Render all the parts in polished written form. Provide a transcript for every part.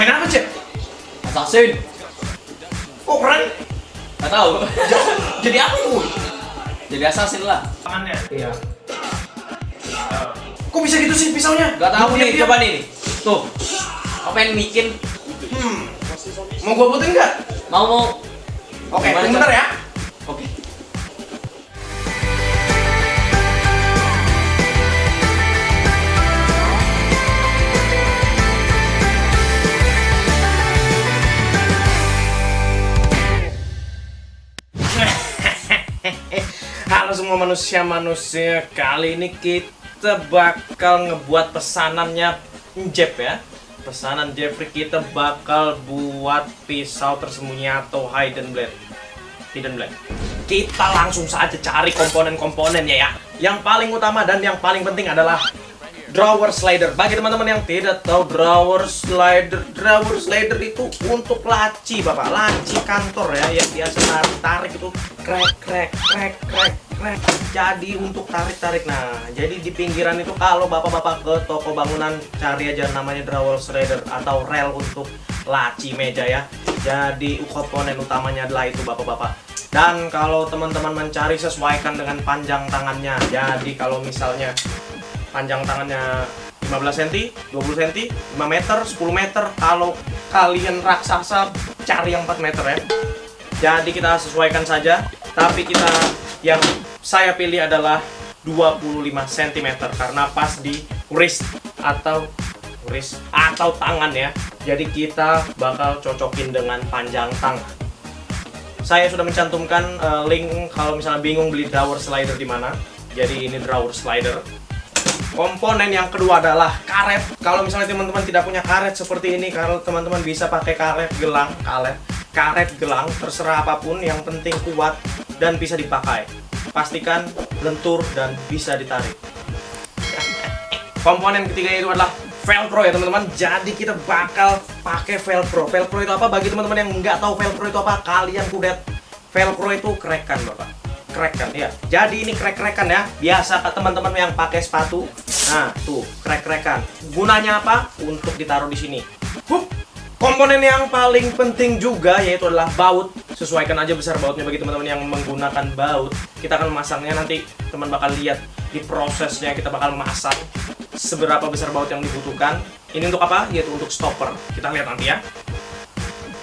Main apa, Cek? Assassin. Kok keren? Gak tahu. Jadi apa itu? Jadi assassin lah. Tangannya. Iya. Kok bisa gitu sih pisaunya? Gak tahu nih, Diam-diam. coba nih. Tuh. Apa yang bikin? Mau gua buatin nggak? Mau. Oke, Gimana, bentar Cak? ya. Oke. Halo semua manusia-manusia, kali ini kita bakal ngebuat pesanannya Jeb ya. Pesanan Jeffrey, kita bakal buat pisau tersembunyi atau hidden blade. Kita langsung saja cari komponen-komponennya ya. Yang paling utama dan yang paling penting adalah drawer slider. Bagi teman-teman yang tidak tahu, drawer slider itu untuk laci, Bapak. Laci kantor ya, yang biasa tarik itu krek. Jadi untuk tarik. Nah, jadi di pinggiran itu kalau Bapak-bapak ke toko bangunan, cari aja namanya drawer slider atau rel untuk laci meja ya. Jadi komponen utamanya adalah itu, Bapak-bapak. Dan kalau teman-teman mencari, sesuaikan dengan panjang tangannya. Jadi kalau misalnya panjang tangannya 15 cm, 20 cm, 5 meter, 10 meter. Kalau kalian raksasa, cari yang 4 meter ya. Jadi kita sesuaikan saja. Tapi yang saya pilih adalah 25 cm karena pas di wrist atau tangan ya. Jadi kita bakal cocokin dengan panjang tangan. Saya sudah mencantumkan link kalau misalnya bingung beli drawer slider di mana. Jadi ini drawer slider. Komponen yang kedua adalah karet. Kalau misalnya teman-teman tidak punya karet seperti ini, kalau teman-teman bisa pakai karet gelang, terserah apapun, yang penting kuat dan bisa dipakai. Pastikan lentur dan bisa ditarik. Komponen ketiga itu adalah velcro ya teman-teman. Jadi kita bakal pakai velcro. Velcro itu apa? Bagi teman-teman yang nggak tahu velcro itu apa, kalian kudet. Velcro itu krekan, Bapak. Krekan ya. Jadi ini krek-krekan ya. Biasa ke teman-teman yang pakai sepatu. Nah, tuh krek-krekan. Gunanya apa? Untuk ditaruh di sini. Komponen yang paling penting juga yaitu adalah baut. Sesuaikan aja besar bautnya bagi teman-teman yang menggunakan baut. Kita akan memasangnya, nanti teman bakal lihat di prosesnya. Kita bakal memasang seberapa besar baut yang dibutuhkan. Ini untuk apa? Yaitu untuk stopper. Kita lihat nanti ya.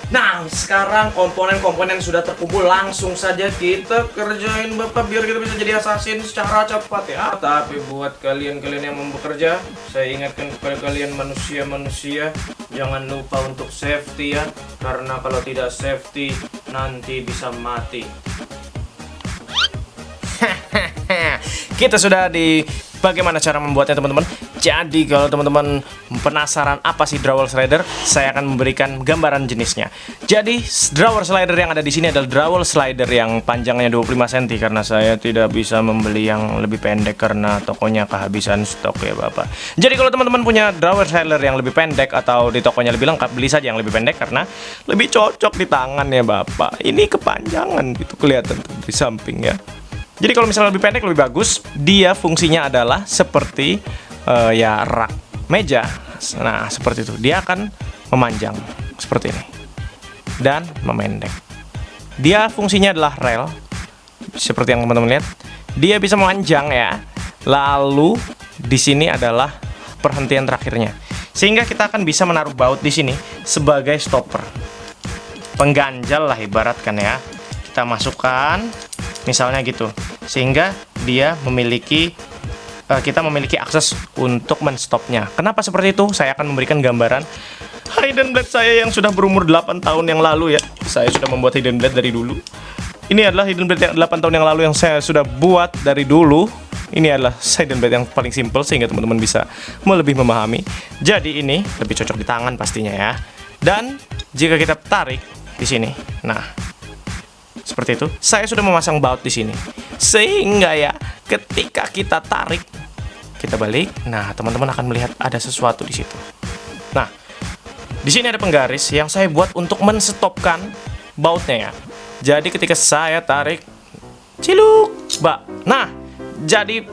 Nah, sekarang komponen-komponen sudah terkumpul, langsung saja kita kerjain Bapak biar kita bisa jadi assassin secara cepat ya. Tapi buat kalian-kalian yang mau bekerja, saya ingatkan kepada kalian manusia-manusia, jangan lupa untuk safety ya, karena kalau tidak safety nanti bisa mati. Kita sudah di bagaimana cara membuatnya teman-teman. Jadi kalau teman-teman penasaran apa sih drawer slider, saya akan memberikan gambaran jenisnya. Jadi drawer slider yang ada di sini adalah drawer slider yang panjangnya 25 cm karena saya tidak bisa membeli yang lebih pendek karena tokonya kehabisan stok ya Bapak. Jadi kalau teman-teman punya drawer slider yang lebih pendek atau di tokonya lebih lengkap, beli saja yang lebih pendek karena lebih cocok di tangan ya Bapak. Ini kepanjangan gitu kelihatan di samping ya. Jadi kalau misalnya lebih pendek lebih bagus. Dia fungsinya adalah seperti ya rak meja. Nah seperti itu. Dia akan memanjang seperti ini dan memendek. Dia fungsinya adalah rel seperti yang teman-teman lihat. Dia bisa memanjang ya. Lalu di sini adalah perhentian terakhirnya. Sehingga kita akan bisa menaruh baut di sini sebagai stopper. Pengganjal lah ibaratkan ya. Kita masukkan misalnya gitu, sehingga dia memiliki kita memiliki akses untuk menstopnya. Kenapa seperti itu? Saya akan memberikan gambaran hidden blade saya yang sudah berumur 8 tahun yang lalu ya. Saya sudah membuat hidden blade dari dulu. Ini adalah hidden blade yang 8 tahun yang lalu yang saya sudah buat dari dulu. Ini adalah hidden blade yang paling simple sehingga teman-teman bisa lebih memahami. Jadi ini lebih cocok di tangan pastinya ya. Dan jika kita tarik di sini, nah seperti itu. Saya sudah memasang baut di sini. Sehingga ya, ketika kita tarik, kita balik. Nah, teman-teman akan melihat ada sesuatu di situ. Nah, di sini ada penggaris yang saya buat untuk menstopkan bautnya ya. Jadi ketika saya tarik, ciluk, nah, jadi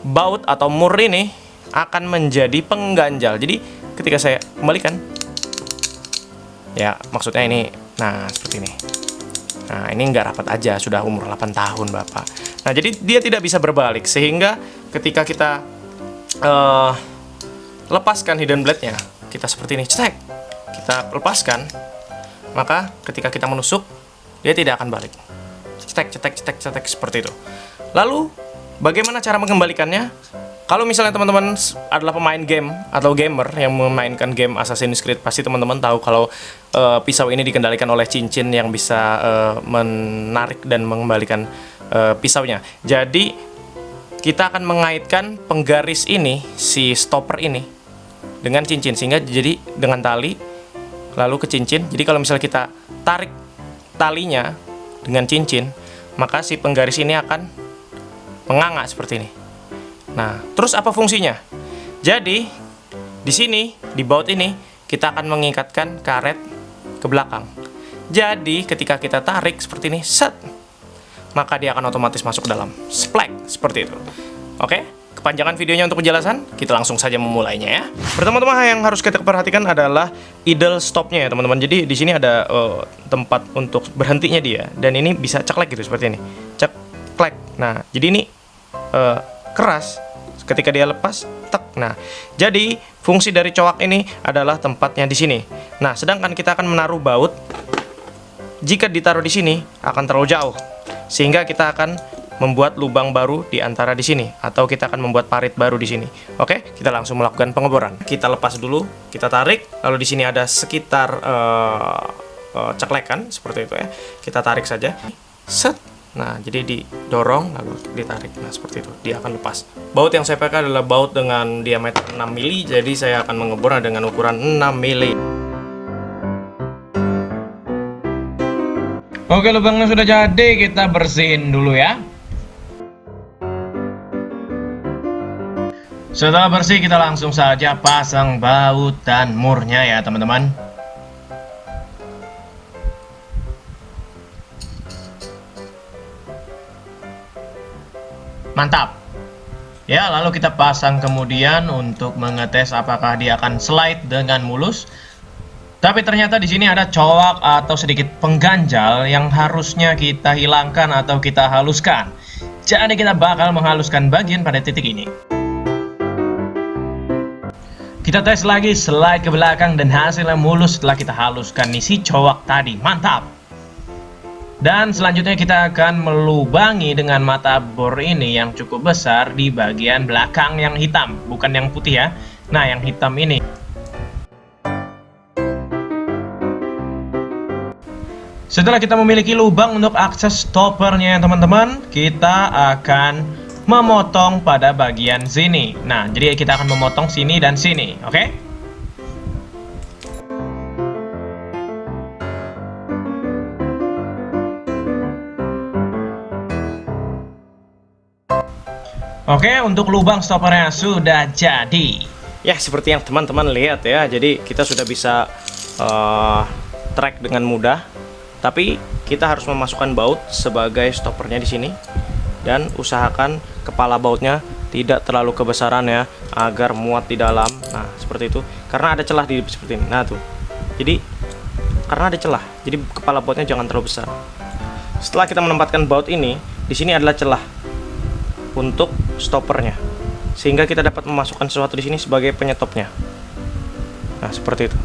baut atau mur ini akan menjadi pengganjal. Jadi ketika saya kembalikan, Ya, maksudnya ini, nah seperti ini. Nah, ini nggak rapat aja, sudah umur 8 tahun Bapak. Nah, jadi dia tidak bisa berbalik, sehingga ketika kita lepaskan hidden blade-nya, kita seperti ini, cetek. Kita lepaskan, maka ketika kita menusuk, dia tidak akan balik. Cetek, cetek, cetek, cetek, seperti itu. Lalu, bagaimana cara mengembalikannya? Kalau misalnya teman-teman adalah pemain game atau gamer yang memainkan game Assassin's Creed, pasti teman-teman tahu kalau pisau ini dikendalikan oleh cincin yang bisa menarik dan mengembalikan pisaunya. Jadi kita akan mengaitkan penggaris ini, si stopper ini, dengan cincin, sehingga jadi dengan tali lalu ke cincin. Jadi kalau misalnya kita tarik talinya dengan cincin, maka si penggaris ini akan menganga seperti ini. Nah, terus apa fungsinya? Jadi, di sini, di baut ini, kita akan mengikatkan karet ke belakang. Jadi, ketika kita tarik seperti ini, set, maka dia akan otomatis masuk ke dalam. Splek, seperti itu. Oke, kepanjangan videonya untuk penjelasan, kita langsung saja memulainya ya. Pertama-tama yang harus kita perhatikan adalah idle stopnya ya teman-teman. Jadi, di sini ada tempat untuk berhentinya dia. Dan ini bisa ceklek gitu, seperti ini. Ceklek. Nah, jadi ini keras ketika dia lepas, tek. Nah, jadi fungsi dari coak ini adalah tempatnya di sini. Nah, sedangkan kita akan menaruh baut, jika ditaruh di sini akan terlalu jauh, sehingga kita akan membuat lubang baru di antara di sini, atau kita akan membuat parit baru di sini. Oke, kita langsung melakukan pengeboran. Kita lepas dulu, kita tarik, lalu di sini ada sekitar ceklekan seperti itu ya. Kita tarik saja, set. Nah, jadi didorong lalu ditarik. Nah, seperti itu. Dia akan lepas. Baut yang saya pakai adalah baut dengan diameter 6 mili, jadi saya akan mengebor dengan ukuran 6 mili. Oke, lubangnya sudah jadi, kita bersihin dulu ya. Setelah bersih, kita langsung saja pasang baut dan murnya ya, teman-teman. Mantap. Ya, lalu kita pasang kemudian untuk mengetes apakah dia akan slide dengan mulus. Tapi ternyata di sini ada coak atau sedikit pengganjal yang harusnya kita hilangkan atau kita haluskan. Jadi kita bakal menghaluskan bagian pada titik ini. Kita tes lagi slide ke belakang dan hasilnya mulus setelah kita haluskan isi coak tadi. Mantap. Dan selanjutnya kita akan melubangi dengan mata bor ini yang cukup besar di bagian belakang yang hitam, bukan yang putih ya. Nah, yang hitam ini. Setelah kita memiliki lubang untuk akses stoppernya teman-teman, kita akan memotong pada bagian sini. Nah, jadi kita akan memotong sini dan sini, oke? Oke, untuk lubang stoppernya sudah jadi. Ya, seperti yang teman-teman lihat ya. Jadi kita sudah bisa track dengan mudah. Tapi kita harus memasukkan baut sebagai stoppernya di sini. Dan usahakan kepala bautnya tidak terlalu kebesaran ya, agar muat di dalam. Nah, seperti itu. Karena ada celah di seperti ini. Nah, tuh. Jadi karena ada celah, jadi kepala bautnya jangan terlalu besar. Setelah kita menempatkan baut ini, di sini adalah celah untuk stoppernya, sehingga kita dapat memasukkan sesuatu di sini sebagai penyetopnya. Nah, seperti itu.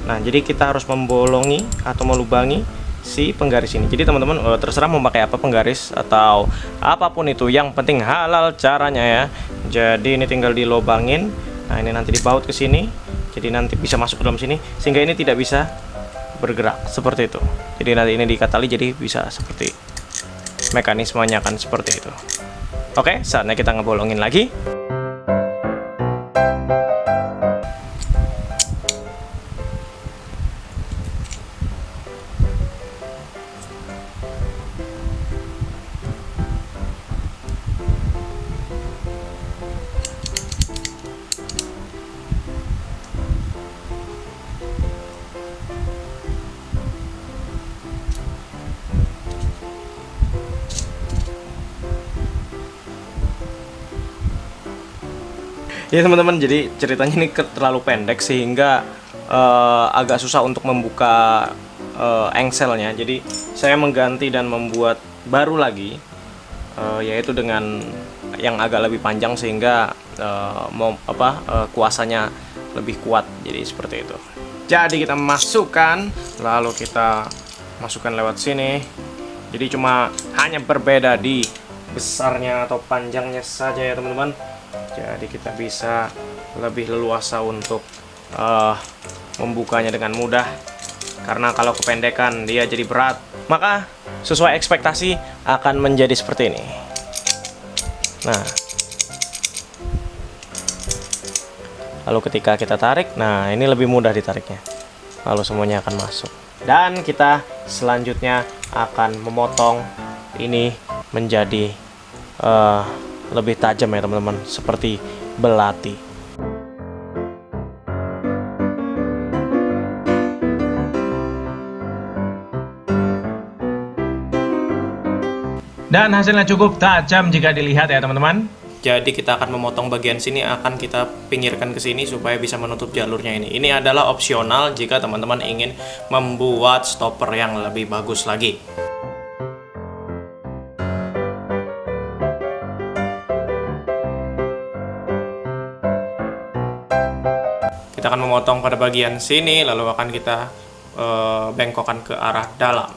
Nah, jadi kita harus membolongi atau melubangi si penggaris ini. Jadi teman-teman terserah mau pakai apa, penggaris atau apapun itu, yang penting halal caranya ya. Jadi ini tinggal dilobangin. Nah, ini nanti dibaut ke sini, jadi nanti bisa masuk ke dalam sini, sehingga ini tidak bisa bergerak seperti itu. Jadi nanti ini diikat tali, jadi bisa seperti mekanismenya akan seperti itu. Oke, saatnya kita ngebolongin lagi. Ya teman-teman, jadi ceritanya ini terlalu pendek sehingga agak susah untuk membuka engselnya. Jadi saya mengganti dan membuat baru lagi, yaitu dengan yang agak lebih panjang sehingga kuasanya lebih kuat. Jadi seperti itu. Jadi kita masukkan, lalu kita masukkan lewat sini. Jadi cuma hanya berbeda di besarnya atau panjangnya saja ya teman-teman. Jadi kita bisa lebih leluasa untuk membukanya dengan mudah. Karena kalau kependekan dia jadi berat. Maka sesuai ekspektasi akan menjadi seperti ini. Nah, lalu ketika kita tarik, nah ini lebih mudah ditariknya. Lalu semuanya akan masuk. Dan kita selanjutnya akan memotong ini menjadi lebih tajam ya teman-teman, seperti belati. Dan hasilnya cukup tajam jika dilihat ya teman-teman. Jadi kita akan memotong bagian sini, akan kita pinggirkan ke sini supaya bisa menutup jalurnya ini. Ini adalah opsional jika teman-teman ingin membuat stopper yang lebih bagus lagi. Kita akan memotong pada bagian sini, lalu akan kita bengkokkan ke arah dalam.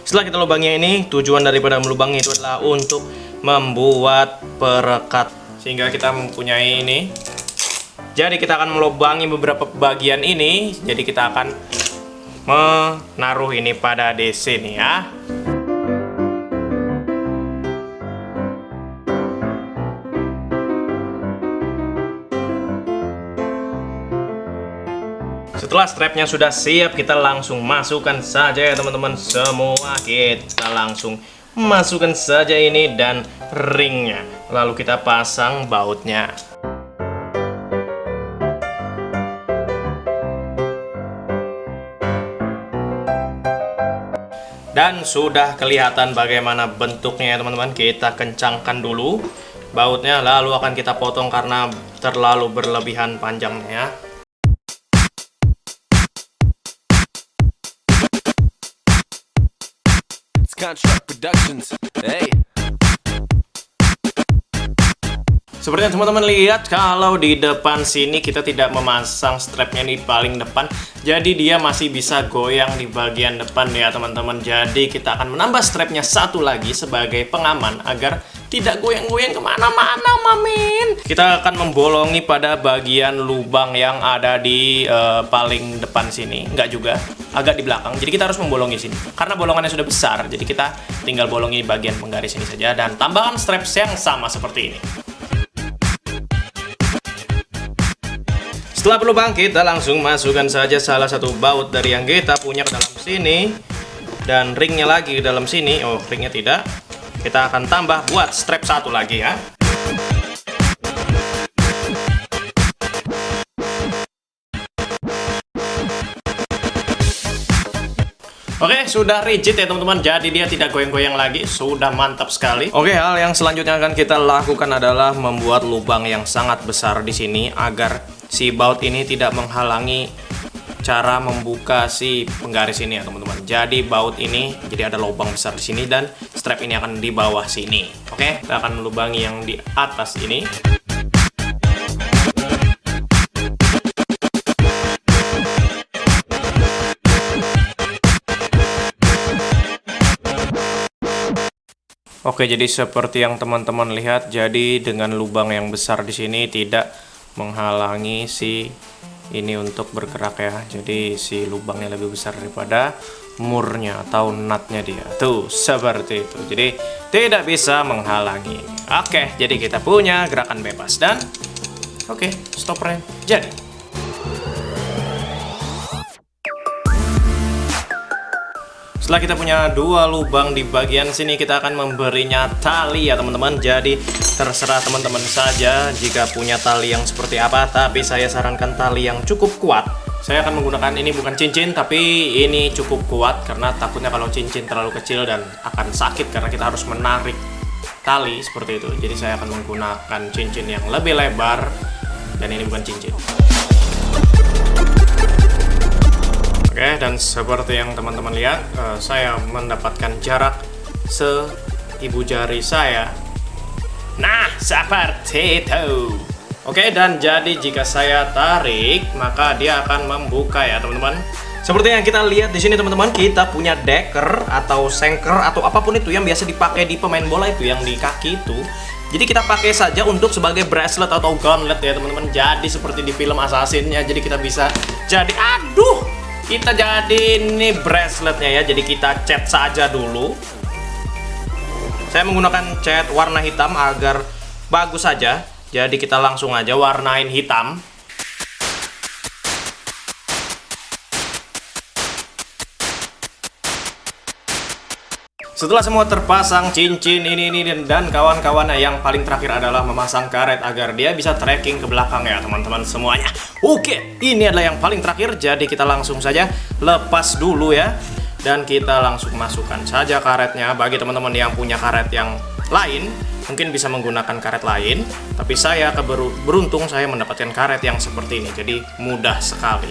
Setelah kita lubangnya ini, tujuan daripada melubangnya itu adalah untuk membuat perekat, sehingga kita mempunyai ini. Jadi kita akan melubangi beberapa bagian ini. Jadi kita akan menaruh ini pada di sini ya. Setelah strapnya sudah siap, kita langsung masukkan saja ya teman-teman. Semua kita langsung masukkan saja ini dan ringnya. Lalu kita pasang bautnya. Dan sudah kelihatan bagaimana bentuknya ya teman-teman. Kita kencangkan dulu bautnya, lalu akan kita potong karena terlalu berlebihan panjangnya. Construct Productions. Hey. Seperti yang teman-teman lihat, kalau di depan sini kita tidak memasang strapnya di paling depan, jadi dia masih bisa goyang di bagian depan ya teman-teman. Jadi kita akan menambah strapnya satu lagi sebagai pengaman agar tidak goyang-goyang kemana-mana, mamin. Kita akan membolongi pada bagian lubang yang ada di paling depan sini. Enggak juga, agak di belakang. Jadi kita harus membolongi sini. Karena bolongannya sudah besar, jadi kita tinggal bolongi bagian penggaris ini saja. Dan tambahkan straps yang sama seperti ini. Setelah berlubang, kita langsung masukkan saja salah satu baut dari yang kita punya ke dalam sini. Dan ringnya lagi ke dalam sini. Oh, ringnya tidak. Kita akan tambah buat strap satu lagi ya. Oke, sudah rigid ya teman-teman. Jadi dia tidak goyang-goyang lagi. Sudah mantap sekali. Oke, hal yang selanjutnya akan kita lakukan adalah membuat lubang yang sangat besar di sini agar si baut ini tidak menghalangi cara membuka si penggaris ini ya teman-teman. Jadi baut ini jadi ada lubang besar di sini dan strap ini akan di bawah sini. Oke, kita akan melubangi yang di atas ini. Oke, jadi seperti yang teman-teman lihat, jadi dengan lubang yang besar di sini tidak menghalangi si ini untuk bergerak ya. Jadi si lubangnya lebih besar daripada murnya atau nutnya dia. Tuh, seperti itu. Jadi tidak bisa menghalangi. Oke, jadi kita punya gerakan bebas dan oke, stoppernya jadi. Setelah kita punya 2 lubang di bagian sini, kita akan memberinya tali ya teman-teman. Jadi terserah teman-teman saja jika punya tali yang seperti apa, tapi saya sarankan tali yang cukup kuat. Saya akan menggunakan ini bukan cincin, tapi ini cukup kuat karena takutnya kalau cincin terlalu kecil dan akan sakit karena kita harus menarik tali seperti itu. Jadi saya akan menggunakan cincin yang lebih lebar dan ini bukan cincin. Oke, dan seperti yang teman-teman lihat, saya mendapatkan jarak seibu jari saya. Nah, seperti itu. Oke, dan jadi jika saya tarik, maka dia akan membuka ya teman-teman. Seperti yang kita lihat di sini teman-teman, kita punya deker atau sengker atau apapun itu yang biasa dipakai di pemain bola itu, yang di kaki itu. Jadi kita pakai saja untuk sebagai bracelet atau gauntlet ya teman-teman. Jadi seperti di film Assassin ya. Jadi kita bisa jadi kita jadi ini braceletnya ya. Jadi kita cat saja dulu. Saya menggunakan cat warna hitam agar bagus saja. Jadi kita langsung aja warnain hitam. Setelah semua terpasang cincin ini dan kawan-kawannya, yang paling terakhir adalah memasang karet agar dia bisa tracking ke belakang ya teman-teman semuanya. Oke, ini adalah yang paling terakhir. Jadi kita langsung saja lepas dulu ya. Dan kita langsung masukkan saja karetnya. Bagi teman-teman yang punya karet yang lain, mungkin bisa menggunakan karet lain. Tapi saya beruntung saya mendapatkan karet yang seperti ini. Jadi mudah sekali.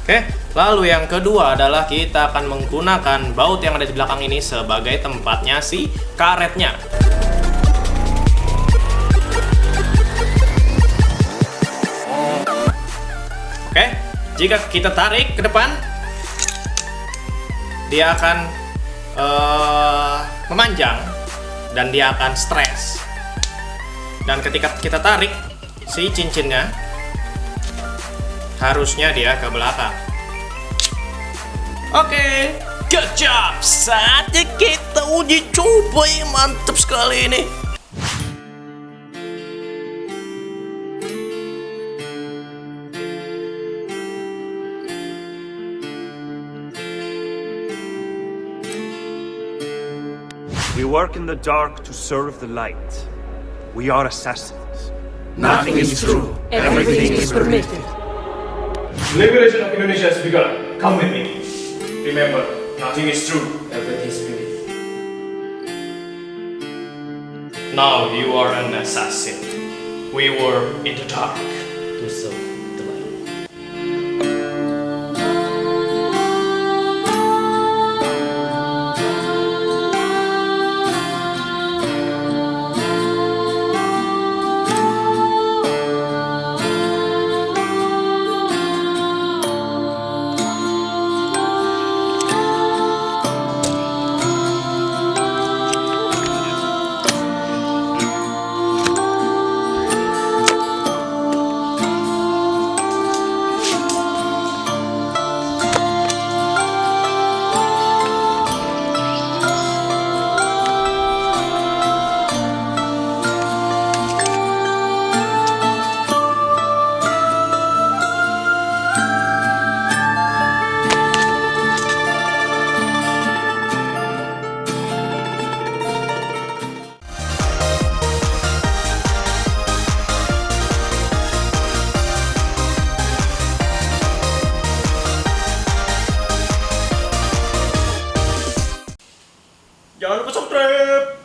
Oke, lalu yang kedua adalah kita akan menggunakan baut yang ada di belakang ini sebagai tempatnya si karetnya. Oke, jika kita tarik ke depan, dia akan memanjang dan dia akan stres. Dan ketika kita tarik si cincinnya, harusnya dia ke belakang. Oke, good job. Saatnya kita uji coba ya, mantap sekali ini. We work in the dark to serve the light. We are assassins. Nothing is true. Everything is permitted. Liberation of Indonesia has begun. Come with me. Remember, nothing is true. Everything is permitted. Now you are an assassin. We were in the dark. To serve the light. Jangan lupa subscribe.